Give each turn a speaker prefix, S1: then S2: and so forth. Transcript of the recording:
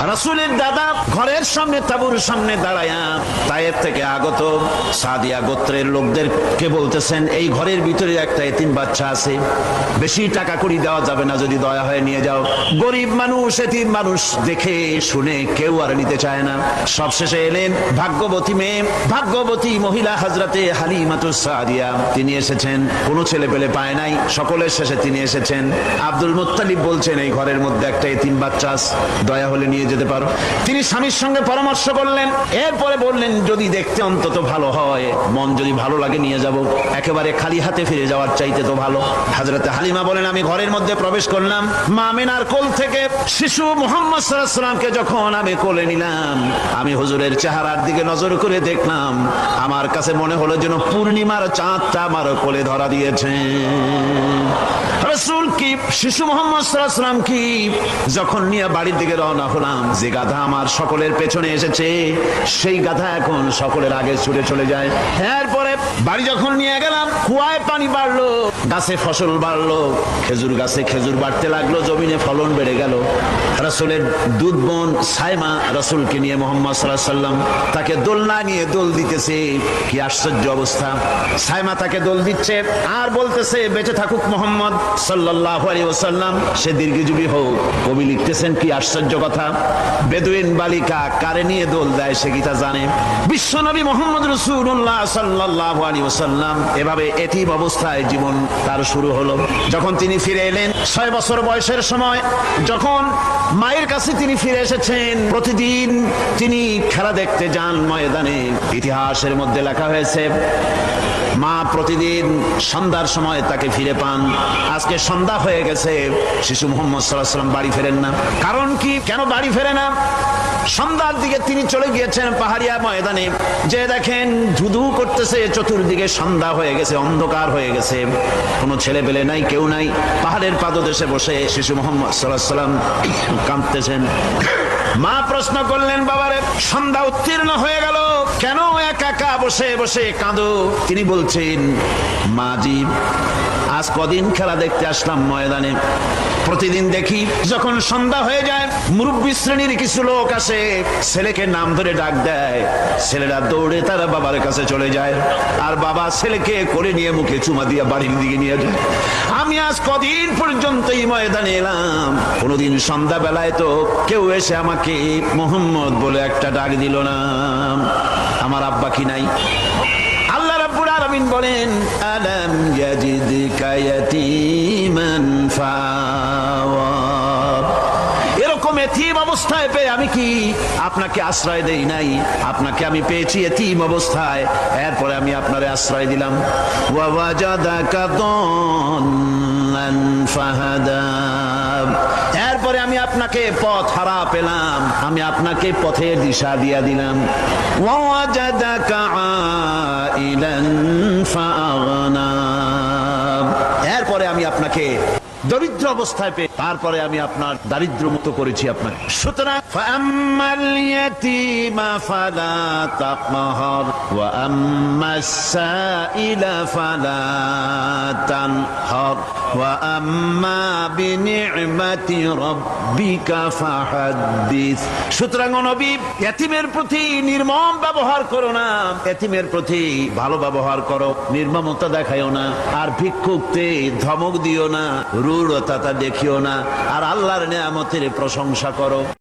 S1: রাসূলের দাদা ঘরের সামনে তাঁবুর সামনে দাঁড়ায়া তায়েফ থেকে আগত সাদিয়া গোত্রের লোকদেরকে বলতেছেন, এই ঘরের ভিতরে একটা এতিম বাচ্চা আছে, বেশি টাকা কড়ি দেওয়া যাবে না, যদি দয়া হয় নিয়ে যাও। গরিব মানুষ, এতিম মানুষ দেখে শুনে কেউ আর নিতে চায় না। সবশেষে এলেন ভাগ্যবতী মেয়ে, ভাগ্যবতী মহিলা হযরতে হালিমাতুস সাদিয়া। তিনি এসেছেন, কোনো ছেলে পেলে পায় নাই, সকলের শেষে তিনি এসেছেন। আব্দুল মুত্তালিব বলছেন, এই ঘরের মধ্যে একটা এতিম বাচ্চা আছে, দয়া হলে নিয়ে যেতে পারো। তিনি স্বামীর সঙ্গে পরামর্শ করলেন, এরপরে বললেন, যদি দেখতে অন্তত ভালো হয়, মন যদি ভালো লাগে নিয়ে যাব, একেবারে খালি হাতে ফিরে যাওয়ার চাইতে তো ভালো। হযরতে হালিমা বলেন, আমি ঘরের মধ্যে প্রবেশ করলাম, মা আমিনার কোল থেকে শিশু মুহাম্মদ সাল্লাল্লাহু আলাইহি ওয়াসাল্লামকে যখন আমি কোলে নিলাম, আমি হুজুরের চেহারার দিকে নজর করে দেখলাম, আমার কাছে মনে হলো যেন পূর্ণিমার চাঁদটা আমার কোলে ধরা দিয়েছে। রাসূল কি শিশু মুহাম্মদ সাল্লাল্লাহু আলাইহি ওয়াসাল্লাম কি যখন নিয়ে বাড়ির দিকে রওনা হলাম, যে গাধা আমার সকলের পেছনে এসেছে, সেই গাধা এখন সকলের আগে ছুটে চলে যায়। এরপরে বাড়ি যখন নিয়ে গেলাম, কুয়ায় পানি বাড়লো, গাছে ফসল বাড়লো, খেজুর গাছে খেজুর বাড়তে লাগলো, জমিনে ফলন বেড়ে গেল। রাসূলের দুধ বোন সাইমা রাসূলকে নিয়ে মুহাম্মদ সাল্লাল্লাহু আলাইহি ওয়াসাল্লাম তাকে দোলনা নিয়ে দোল দিতেছে। কি আশ্চর্য অবস্থা! সাইমা তাকে দোল দিচ্ছে আর বলতেছে, বেঁচে থাকুক মুহাম্মদ সাল্লাল্লাহু আলাইহি ওয়াসাল্লাম, সে দীর্ঘজীবী হোক। কবি লিখতেছেন, কি আশ্চর্য কথা! বেদুইন বালিকা কারে নিয়ে দোল দেয় সে কি তা জানে? বিশ্বনবী মুহাম্মদ রাসূলুল্লাহ সাল্লাল্লাহু আলাইহি ওয়াসাল্লাম এভাবে এতিম অবস্থায় জীবন তার শুরু হলো। যখন তিনি ফিরে এলেন 6 বছর বয়সের সময়, যখন মায়ের কাছে তিনি ফিরে এসেছেন, প্রতিদিন তিনি খেলা দেখতে যান ময়দানে। ইতিহাসের মধ্যে লেখা হয়েছে, মা প্রতিদিন সন্ধ্যার সময় তাকে ফিরে পান। আজকে সন্ধ্যা হয়ে গেছে, শিশু মুহাম্মদ সাল্লাল্লাহু আলাইহি ওয়াসাল্লাম বাড়ি ফেরেন না। কারণ কি? কেন বাড়ি ফেরে না? সন্ধ্যার দিকে তিনি চলে গিয়েছেন পাহাড়িয়া ময়দানে, যে দেখেন ধুধু করতেছে, চতুর্দিকে সন্ধ্যা হয়ে গেছে, অন্ধকার হয়ে গেছে, কোনো ছেলে পেলে নাই, কেউ নাই। পাহাড়ের পাদদেশে বসে শিশু মুহাম্মদ সাল্লাল্লাহু আলাইহি ওয়াসাল্লাম কাঁদতেছেন। মা প্রশ্ন করলেন, বাবারে সন্ধ্যা উত্তীর্ণ হয়ে গেল, কেন একা একা বসে বসে কাঁদো? তিনি বলছেন, মাজি আজ কদিন খেলা দেখতে আসলাম ময়দানে, প্রতিদিন দেখি যখন সন্ধ্যা হয়ে যায়, মুরব্বী শ্রেণীর কিছু লোক আসে, ছেলেকে নাম ধরে ডাক দেয়, ছেলেরা দৌড়ে তারা বাবার কাছে চলে যায়, আর বাবা ছেলেকে করে নিয়ে মুখে চুমা দিয়ে বাড়ির দিকে নিয়ে যায়। আমি আজ কদিন পর্যন্ত এই ময়দানে এলাম, কোনোদিন সন্ধ্যা বেলায় তো কেউ এসে আমাকে মুহাম্মদ বলে একটা ডাক দিল না। আমার আব্বা কি নাই? আল্লাহ রাব্বুল আলামিন বলেন, আলাম ইয়াজিদকা ইয়াতীমান ফাওয়া। এরকম এতিম অবস্থায় পেয়ে আমি কি আপনাকে আশ্রয় দেই নাই? আপনাকে আমি পেয়েছি এতিম অবস্থায়, এরপরে আমি আপনারে আশ্রয় দিলাম। ওয়া ওয়াজাদাকা দাল্লান ফাহাদা। এরপরে আমি আপনাকে পথ হারা পেলাম, আমি আপনাকে পথের দিশা দিয়া দিলাম। ওয়া ওয়াজাদাকা আইলান ফাআগনা। এরপরে আমি আপনাকে দরিদ্র অবস্থায় পেয়ে তারপরে আমি আপনার দারিদ্র মুক্ত করেছি আপনাকে। সুতরাং ফাআম্মাল ইয়াতীমা ফালা তাকহার ওয়া আম্মাস সাইলা ফালা তানহার ওয়া আম্মা বিনি'মাতি রাব্বিকা ফাহাদ্দিস। সুতরাং নবী, ইতিমের প্রতি নির্মম ব্যবহার করো না, ইতিমের প্রতি ভালো ব্যবহার করো, নির্মমতা দেখায়ও না, আর ভিক্ষুককে ধমক দিও না, রূঢ়তা দেখিও না, আর আল্লাহর নেয়ামতের প্রশংসা করো।